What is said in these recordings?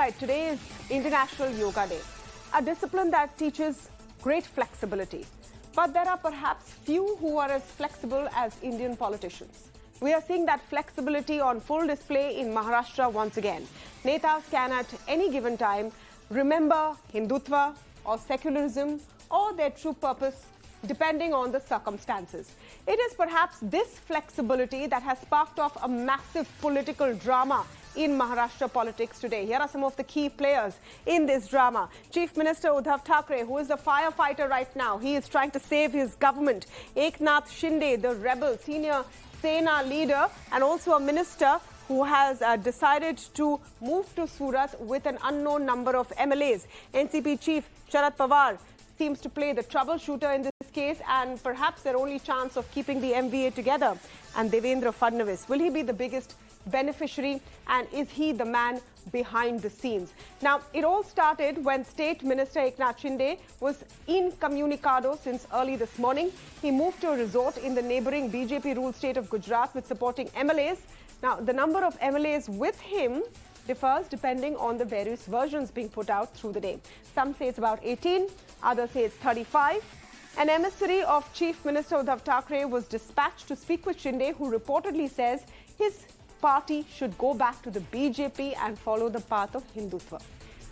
right, today is International Yoga Day, a discipline that teaches great flexibility. But there are perhaps few who are as flexible as Indian politicians. We are seeing that flexibility on full display in Maharashtra once again. Netas can at any given time remember Hindutva or secularism or their true purpose depending on the circumstances. It is perhaps this flexibility that has sparked off a massive political drama in Maharashtra politics today. Here are some of the key players in this drama. Chief Minister Uddhav Thackeray, who is the firefighter right now, he is trying to save his government. Eknath Shinde, the rebel senior Sena leader and also a minister who has decided to move to Surat with an unknown number of MLAs. NCP chief Sharad Pawar seems to play the troubleshooter in this case and perhaps their only chance of keeping the MVA together. And Devendra Fadnavis, will he be the biggest beneficiary and is he the man behind the scenes? Now, it all started when State Minister Eknath Shinde was incommunicado since early this morning. He moved to a resort in the neighbouring BJP-ruled state of Gujarat with supporting MLAs. Now, the number of MLAs with him differs depending on the various versions being put out through the day. Some say it's about 18, others say it's 35. An emissary of Chief Minister Uddhav Thackeray was dispatched to speak with Shinde, who reportedly says his party should go back to the BJP and follow the path of Hindutva.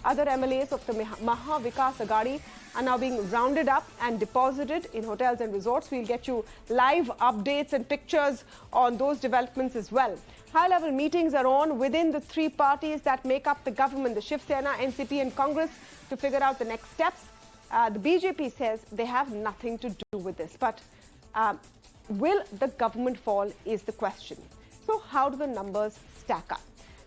Other MLAs of the MAHA AGHADI are now being rounded up and deposited in hotels and resorts. We'll get you live updates and pictures on those developments as well. High-level meetings are on within the three parties that make up the government, the Shiv Sena, NCP and Congress, to figure out the next steps. The BJP says they have nothing to do with this. But will the government fall is the question. So how do the numbers stack up?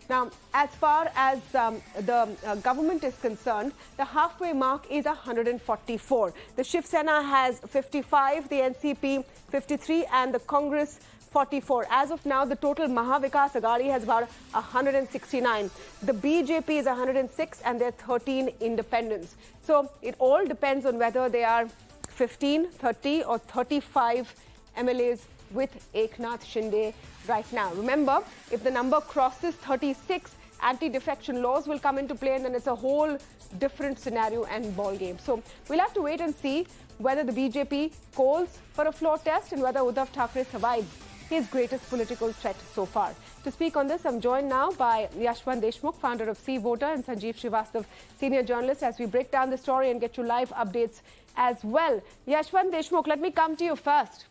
Now, as far as the government is concerned, the halfway mark is 144. The Shiv Sena has 55, the NCP 53 and the Congress 44. As of now, the total MAHA AGHADI has about 169. The BJP is 106 and there are 13 independents. So it all depends on whether they are 15, 30 or 35 MLAs with Eknath Shinde right now. Remember, if the number crosses 36, anti-defection laws will come into play and then it's a whole different scenario and ball game. So we'll have to wait and see whether the BJP calls for a floor test and whether Uddhav Thackeray survives his greatest political threat so far. To speak on this, I'm joined now by Yashwant Deshmukh, founder of C Voter, and Sanjeev Srivastav, senior journalist, as we break down the story and get you live updates as well. Yashwant Deshmukh, let me come to you first.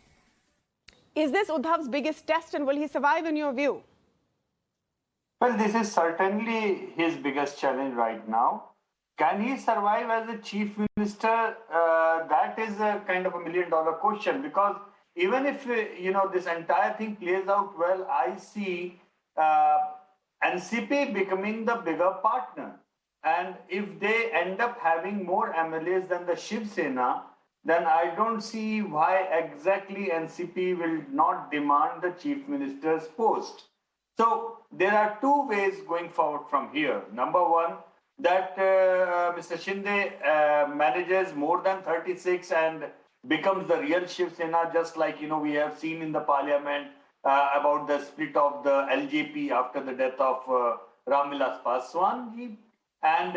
Is this Uddhav's biggest test and will he survive in your view? Well, this is certainly his biggest challenge right now. Can he survive as a chief minister? That is a kind of $1 million question, because even if this entire thing plays out well, I see NCP becoming the bigger partner. And if they end up having more MLAs than the Shiv Sena, then I don't see why exactly NCP will not demand the chief minister's post. So there are two ways going forward from here. Number one, that Mr. Shinde manages more than 36 and becomes the real Shiv Sena, just like we have seen in the parliament about the split of the LJP after the death of Ramvilas Paswan, and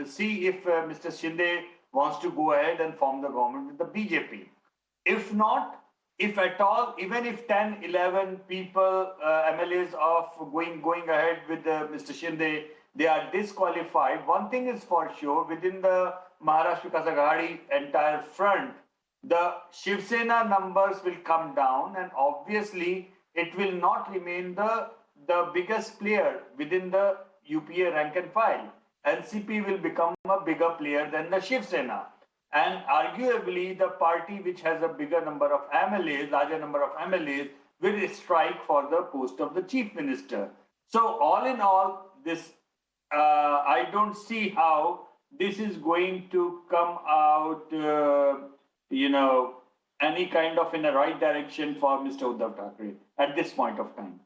see if Mr. Shinde wants to go ahead and form the government with the BJP. If not, if at all, even if 10, 11 people, MLAs of going ahead with Mr. Shinde, they are disqualified. One thing is for sure, within the Maharashtra AGHADI entire front, the Shiv Sena numbers will come down and obviously it will not remain the biggest player within the UPA rank and file. NCP will become a bigger player than the Shiv Sena. And arguably, the party which has a bigger number of MLAs, larger number of MLAs, will strike for the post of the chief minister. So all in all, this I don't see how this is going to come out, any kind of in the right direction for Mr. Uddhav Thackeray at this point of time.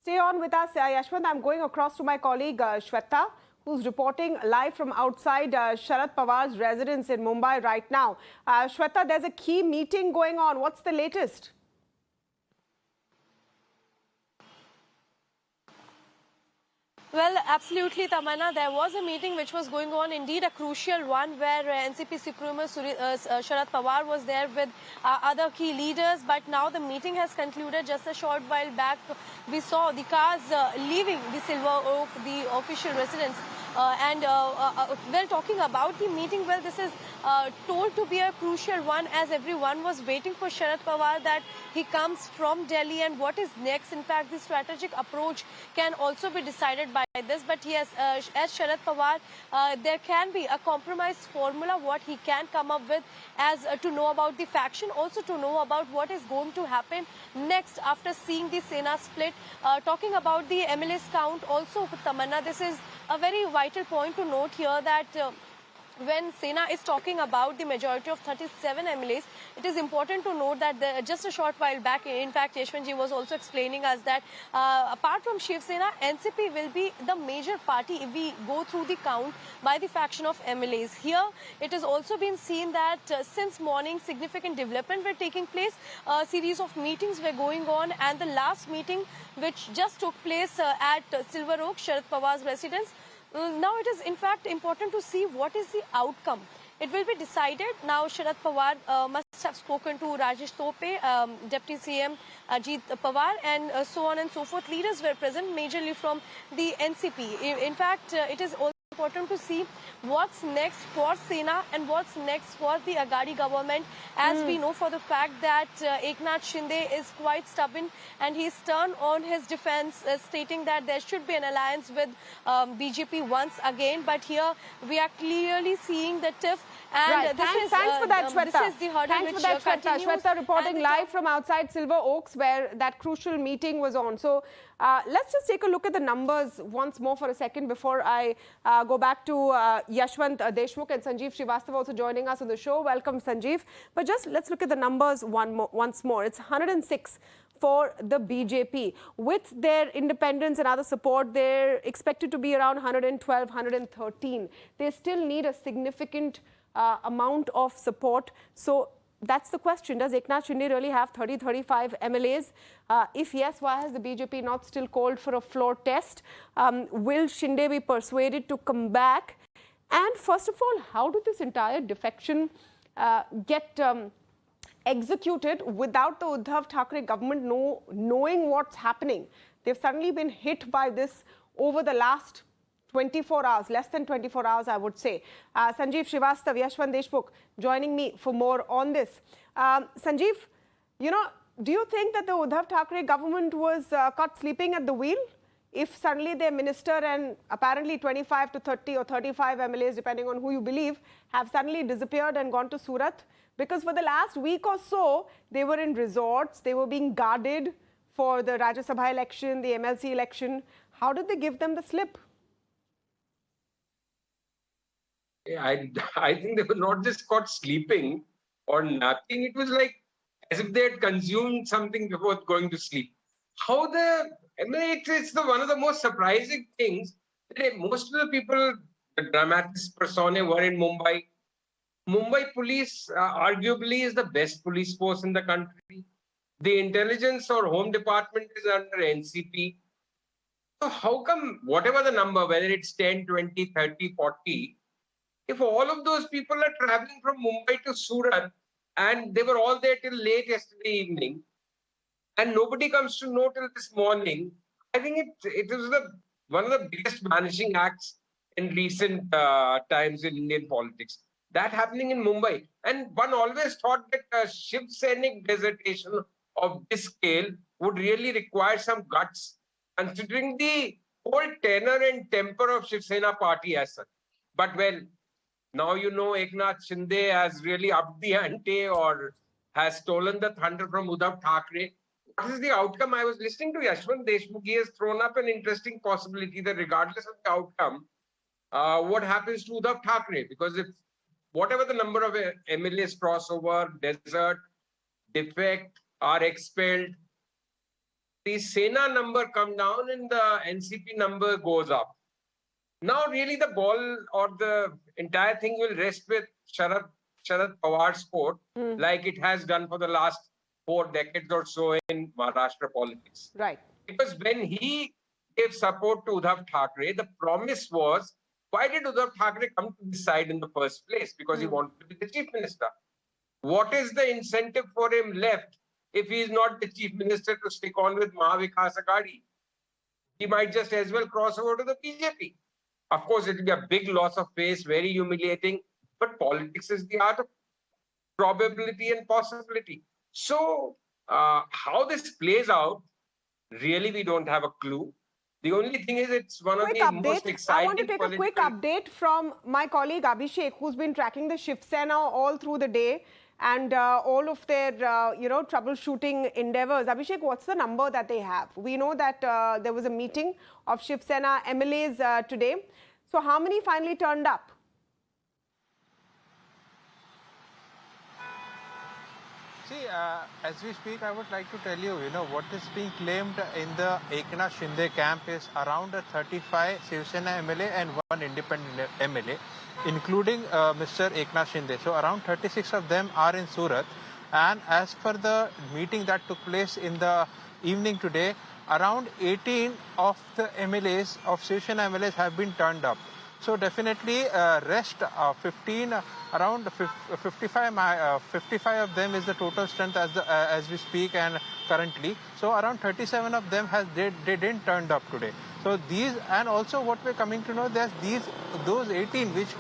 Stay on with us, Yashwant. I'm going across to my colleague Shweta, who's reporting live from outside Sharad Pawar's residence in Mumbai right now. Shweta, there's a key meeting going on. What's the latest? Well, absolutely, Tamanna. There was a meeting which was going on, indeed a crucial one, where NCP Supremo Sharad Pawar was there with other key leaders. But now the meeting has concluded. Just a short while back, we saw the cars leaving the Silver Oak, the official residence. Well, talking about the meeting, well, this is told to be a crucial one, as everyone was waiting for Sharad Pawar that he comes from Delhi and what is next. In fact, the strategic approach can also be decided by this. But yes, as Sharad Pawar, there can be a compromise formula, what he can come up with, as to know about the faction, also to know about what is going to happen next after seeing the Sena split. Talking about the MLAs count also, Tamanna, this is a very vital point to note here that when Sena is talking about the majority of 37 MLAs, it is important to note that just a short while back, in fact, Yashwant ji was also explaining us that apart from Shiv Sena, NCP will be the major party if we go through the count by the faction of MLAs. Here, it has also been seen that since morning, significant development were taking place. A series of meetings were going on, and the last meeting, which just took place at Silver Oak, Sharad Pawar's residence, now it is in fact important to see what is the outcome. It will be decided. Now Sharad Pawar must have spoken to Rajesh Tope, Deputy CM Ajit Pawar, and so on and so forth. Leaders were present majorly from the NCP. In fact, it is also important to see what's next for Sena and what's next for the AGHADI government, as we know for the fact that Eknath Shinde is quite stubborn and he's turned on his defense, stating that there should be an alliance with BJP once again. But here we are clearly seeing the tiff. And right. Thanks for that, Shweta. This is the hurdle Thanks for that, Shweta. Shweta reporting live from outside Silver Oaks, where that crucial meeting was on. So let's just take a look at the numbers once more for a second before I go back to Yashwant Deshmukh and Sanjeev Srivastava also joining us on the show. Welcome, Sanjeev. But just let's look at the numbers once more. It's 106 for the BJP. With their independence and other support, they're expected to be around 112, 113. They still need a significant amount of support. So that's the question. Does Eknath Shinde really have 30, 35 MLAs? If yes, why has the BJP not still called for a floor test? Will Shinde be persuaded to come back? And first of all, how did this entire defection get executed without the Uddhav Thackeray government knowing what's happening? They've suddenly been hit by this over the last 24 hours, less than 24 hours, I would say. Sanjeev Srivastava, Yashwant Deshmukh joining me for more on this. Sanjeev, you know, do you think that the Uddhav Thackeray government was caught sleeping at the wheel? If suddenly their minister and apparently 25 to 30 or 35 MLAs, depending on who you believe, have suddenly disappeared and gone to Surat? Because for the last week or so, they were in resorts, they were being guarded for the Rajya Sabha election, the MLC election. How did they give them the slip? I think they were not just caught sleeping or napping. It was like as if they had consumed something before going to sleep. It's one of the most surprising things. Most of the people, the dramatis personae, were in Mumbai. Mumbai police arguably is the best police force in the country. The intelligence or home department is under NCP. So how come whatever the number, whether it's 10, 20, 30, 40, if all of those people are traveling from Mumbai to Surat and they were all there till late yesterday evening and nobody comes to know till this morning, I think it was one of the biggest vanishing acts in recent times in Indian politics. That happening in Mumbai. And one always thought that a Shiv Senic dissertation of this scale would really require some guts, considering the whole tenor and temper of Shiv Sena party as such. But well, now you know Eknath Shinde has really upped the ante or has stolen the thunder from Uddhav Thackeray. What is the outcome? I was listening to Yashwant Deshmukh. He has thrown up an interesting possibility that regardless of the outcome, what happens to Uddhav Thackeray? Because if whatever the number of MLAs crossover, desert, defect, are expelled, the Sena number come down and the NCP number goes up. Now, really, the ball or the entire thing will rest with Sharad Pawar's court, like it has done for the last 4 decades or so in Maharashtra politics. Right. Because when he gave support to Uddhav Thackeray. The promise was, why did Uddhav Thackeray come to this side in the first place? Because he wanted to be the chief minister. What is the incentive for him left if he is not the chief minister to stick on with MAHA AGHADI? He might just as well cross over to the BJP. Of course, it will be a big loss of face, very humiliating, but politics is the art of probability and possibility. So, how this plays out, really, we don't have a clue. The only thing is, it's one of the most exciting. I want to take a quick update from my colleague Abhishek, who's been tracking the Shiv Sena all through the day and all of their, troubleshooting endeavors. Abhishek, what's the number that they have? We know that there was a meeting of Shiv Sena MLAs today. So how many finally turned up? See, as we speak, I would like to tell you, what is being claimed in the Eknath Shinde camp is around 35 Shiv Sena MLA and 1 independent MLA, including Mr. Eknath Shinde. So around 36 of them are in Surat. And as per the meeting that took place in the evening today, around 18 of the MLAs, of Shiv Sena MLAs have been turned up. So definitely rest 15, around 55 of them is the total strength as we speak and currently. So around 37 of them they didn't turned up today. So these, and also what we're coming to know that those 18 which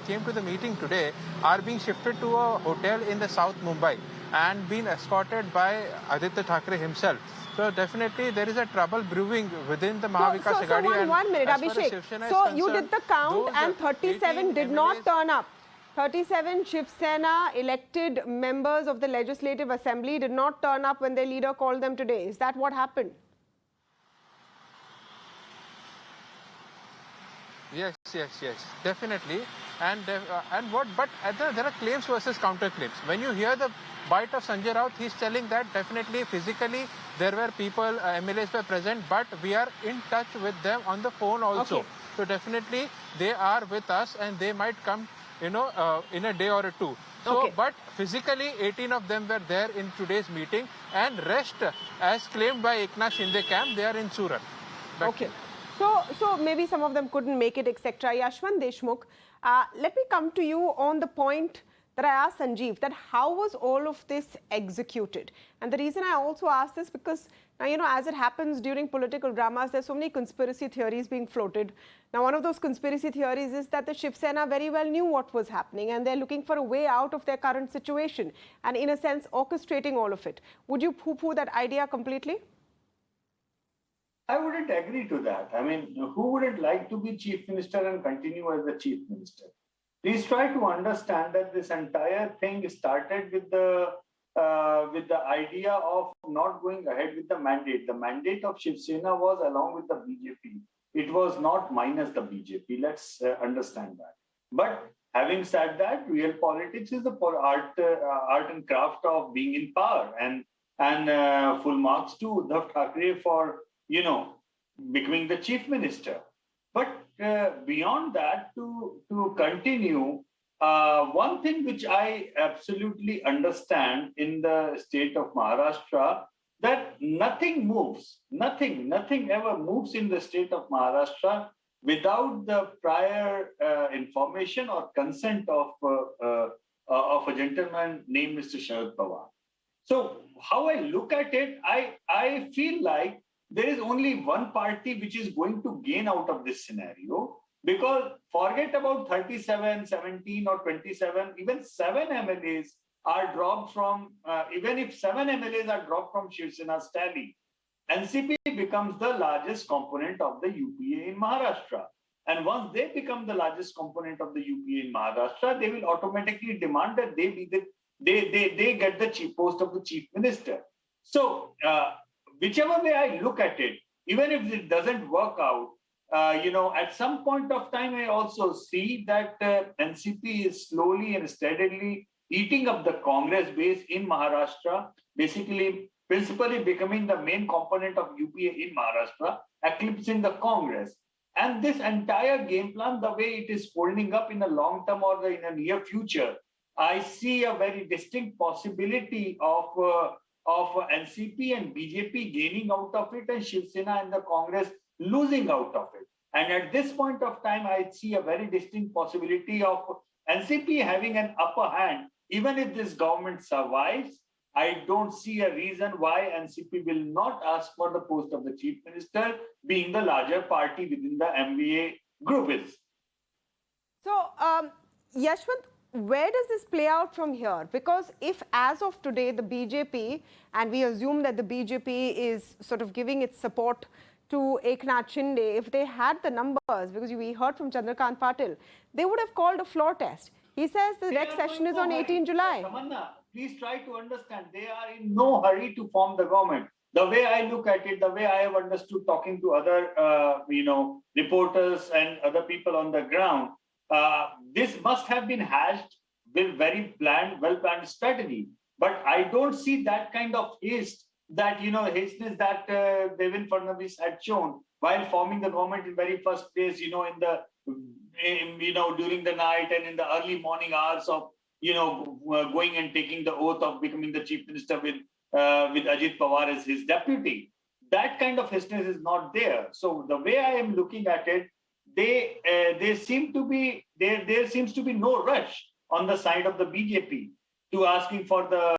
came to the meeting today are being shifted to a hotel in the South Mumbai and being escorted by Aditya Thackeray himself. So definitely there is a trouble brewing within the MAHA AGHADI. So one minute, Abhishek. So you did the count and 37 did not turn up. 37 Shiv Sena elected members of the Legislative Assembly did not turn up when their leader called them today. Is that what happened? Yes, definitely. And there are claims versus counter claims. When you hear the bite of Sanjay Raut, he's telling that definitely physically there were people, MLAs were present, but we are in touch with them on the phone also. Okay. So definitely they are with us and they might come, in a day or two. So, okay. But physically 18 of them were there in today's meeting and rest, as claimed by Eknath Shinde camp, they are in Surat. Okay. So maybe some of them couldn't make it, etc. Yashwant Deshmukh, let me come to you on the point that I asked Sanjeev, that how was all of this executed? And the reason I also asked this because, now, as it happens during political dramas, there's so many conspiracy theories being floated. Now, one of those conspiracy theories is that the Shiv Sena very well knew what was happening and they're looking for a way out of their current situation and, in a sense, orchestrating all of it. Would you poo-poo that idea completely? I wouldn't agree to that. I mean, who wouldn't like to be chief minister and continue as the chief minister? Please try to understand that this entire thing started with the idea of not going ahead with the mandate. The mandate of Shiv Sena was along with the BJP. It was not minus the BJP. Let's understand that. But having said that, real politics is the art and craft of being in power. And full marks to Uddhav Thackeray for becoming the chief minister. But beyond that, to continue, one thing which I absolutely understand in the state of Maharashtra, that nothing moves, nothing ever moves in the state of Maharashtra without the prior information or consent of a gentleman named Mr. Sharad Pawar. So how I look at it, I feel like there is only one party which is going to gain out of this scenario, because forget about 37, 17 or 27, even 7 MLAs are dropped from, even if 7 MLAs are dropped from Shiv Sena's tally, NCP becomes the largest component of the UPA in Maharashtra. And once they become the largest component of the UPA in Maharashtra, they will automatically demand that they get the post of the chief minister. So, whichever way I look at it, even if it doesn't work out, at some point of time, I also see that NCP is slowly and steadily eating up the Congress base in Maharashtra, basically, principally becoming the main component of UPA in Maharashtra, eclipsing the Congress. And this entire game plan, the way it is folding up in the long term or in the near future, I see a very distinct possibility of NCP and BJP gaining out of it, and Shiv Sena and the Congress losing out of it. And at this point of time, I see a very distinct possibility of NCP having an upper hand. Even if this government survives, I don't see a reason why NCP will not ask for the post of the chief minister, being the larger party within the MVA group is. So, Yashwant, where does this play out from here? Because if as of today the BJP, and we assume that the BJP is sort of giving its support to Eknath Shinde, if they had the numbers, because we heard from Chandrakant Patil, they would have called a floor test. He says the next session is on 18 July. Tamanna, please try to understand, they are in no hurry to form the government. The way I look at it, the way I have understood talking to other, reporters and other people on the ground, this must have been hashed with very well-planned strategy. But I don't see that kind of haste that, hasteness that Devendra Fadnavis had shown while forming the government in very first place, during the night and in the early morning hours of, going and taking the oath of becoming the chief minister with Ajit Pawar as his deputy. That kind of hasteness is not there. So the way I am looking at it, there seems to be no rush on the side of the BJP to asking for the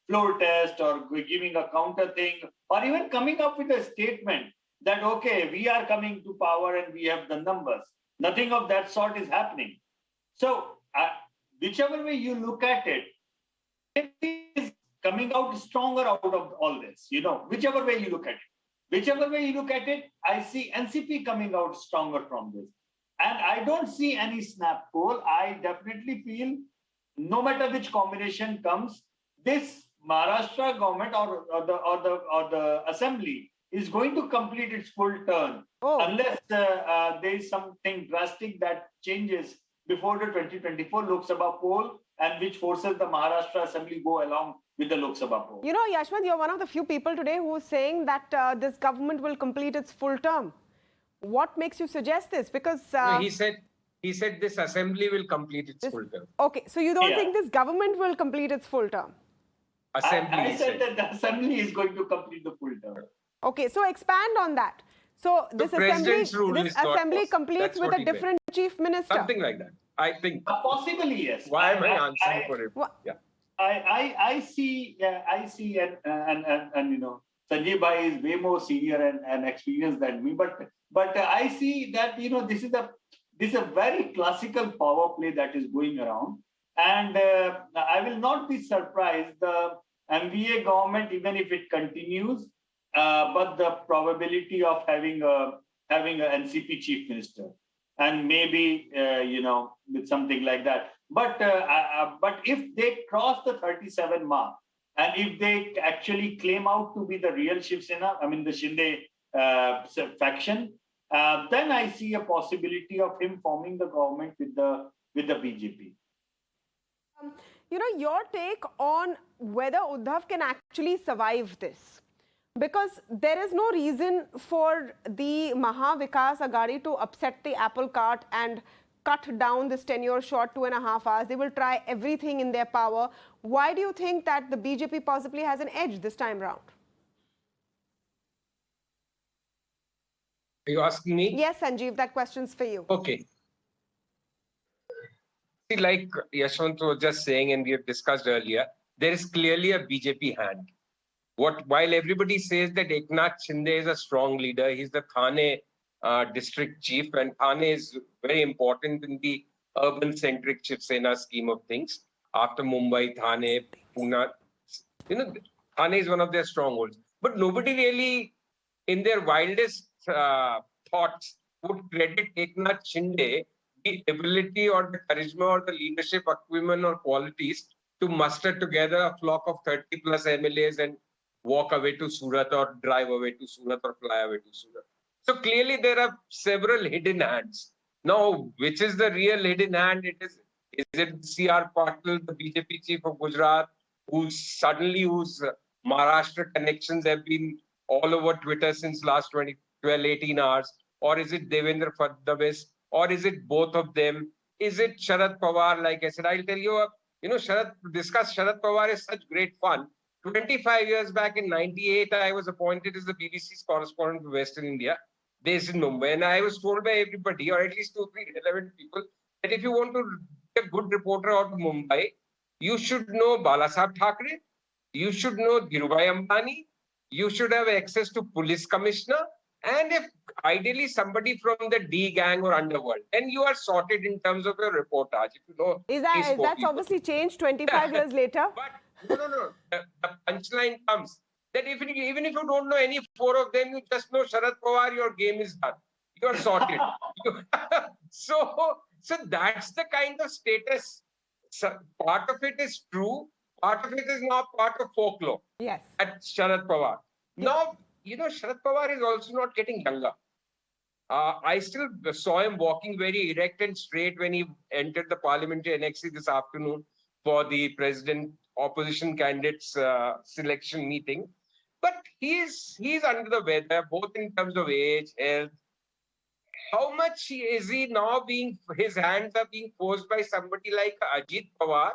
floor test or giving a counter thing, or even coming up with a statement that, okay, we are coming to power and we have the numbers. Nothing of that sort is happening. So whichever way you look at it, it is coming out stronger out of all this, whichever way you look at it. Whichever way you look at it, I see NCP coming out stronger from this. And I don't see any snap poll. I definitely feel no matter which combination comes, this Maharashtra government or the assembly is going to complete its full term unless there is something drastic that changes before the 2024 Lok Sabha poll and which forces the Maharashtra assembly go along with the Lok Sabha poll. Yashwant, you're one of the few people today who is saying that this government will complete its full term. What makes you suggest this? Because he said this assembly will complete its full term. Okay, so you don't think this government will complete its full term? Assembly. I said that the assembly is going to complete the full term. Okay, so expand on that. So this assembly completes with a different chief minister. Something like that, I think. Possibly, yes. Why am I answering for it? Yeah. I see, and Sanjay Bhai is way more senior and experienced than me, but I see that this is a very classical power play that is going around, and I will not be surprised the MVA government, even if it continues, but the probability of having a NCP chief minister, and maybe with something like that. But if they cross the 37 mark, and if they actually claim out to be the real Shiv Sena, the Shinde faction, then I see a possibility of him forming the government with the BJP. Your take on whether Uddhav can actually survive this, because there is no reason for the MAHA Vikas AGHADI to upset the apple cart and cut down this tenure short 2.5 hours. They will try everything in their power. Why do you think that the BJP possibly has an edge this time round? Are you asking me? Yes, Sanjeev, that question's for you. Okay. See, like Yashwant was just saying, and we have discussed earlier, there is clearly a BJP hand. While everybody says that Eknath Shinde is a strong leader, he's the Thane district chief, and Thane is very important in the urban-centric Shiv Sena scheme of things. After Mumbai, Thane, Pune, Thane is one of their strongholds. But nobody really, in their wildest thoughts, would credit Eknath Shinde the ability or the charisma or the leadership acumen or qualities to muster together a flock of 30 plus MLAs and walk away to Surat or drive away to Surat or fly away to Surat. So clearly there are several hidden hands. Now, which is the real hidden hand? Is it C.R. Patil, the BJP chief of Gujarat, whose Maharashtra connections have been all over Twitter since last 18 hours? Or is it Devendra Fadnavis? Or is it both of them? Is it Sharad Pawar? Like I said, I'll tell you, discuss Sharad Pawar is such great fun. 25 years back in 98, I was appointed as the BBC's correspondent to Western India, based in Mumbai. And I was told by everybody, or at least 2 or 3 relevant people, that if you want to be a good reporter out of Mumbai, you should know Balasaheb Thackeray, you should know Dhirubhai Ambani, you should have access to police commissioner, and if ideally somebody from the D gang or underworld, then you are sorted in terms of your reportage. If you know That's obviously changed 25 years later. But no. The punchline comes that even if you don't know any 4 of them, you just know Sharad Pawar, your game is done. You are sorted. So that's the kind of status. So part of it is true. Part of it is now part of folklore. Yes. At Sharad Pawar. Now, Sharad Pawar is also not getting younger. I still saw him walking very erect and straight when he entered the parliamentary annexes this afternoon for the president opposition candidates selection meeting. But he's under the weather, both in terms of age, health. How much is he now his hands are being forced by somebody like Ajit Pawar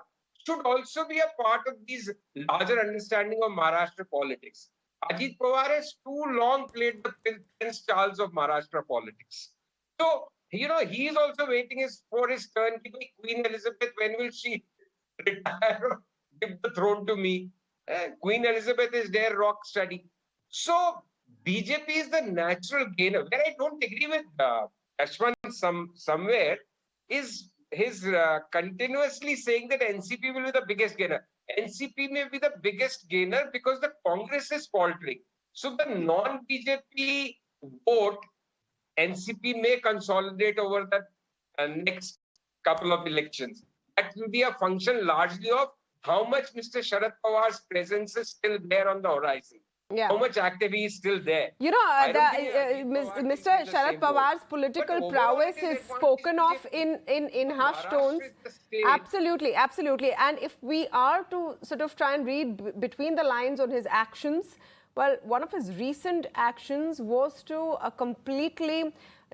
should also be a part of these larger understanding of Maharashtra politics. Ajit Pawar has too long played the Prince Charles of Maharashtra politics. So, he's also waiting for his turn. Queen Elizabeth, when will she retire? Give the throne to me. Queen Elizabeth is their rock steady. So, BJP is the natural gainer. Where I don't agree with Yashwant somewhere is his continuously saying that NCP will be the biggest gainer. NCP may be the biggest gainer because the Congress is faltering. So the non-BJP vote, NCP may consolidate over the next couple of elections. That will be a function largely of how much Mr. Sharad Pawar's presence is still there on the horizon. Yeah. How much activity is still there? Mr. Sharad Pawar's political prowess is spoken of in harsh tones. Absolutely. And if we are to sort of try and read between the lines on his actions, well, one of his recent actions was to completely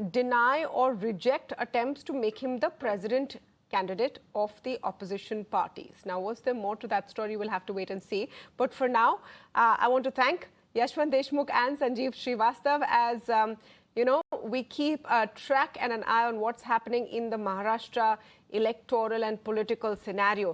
deny or reject attempts to make him the president candidate of the opposition parties. Now, was there more to that story? We'll have to wait and see. But for now, I want to thank Yashwant Deshmukh and Sanjeev Srivastav as, we keep a track and an eye on what's happening in the Maharashtra electoral and political scenario.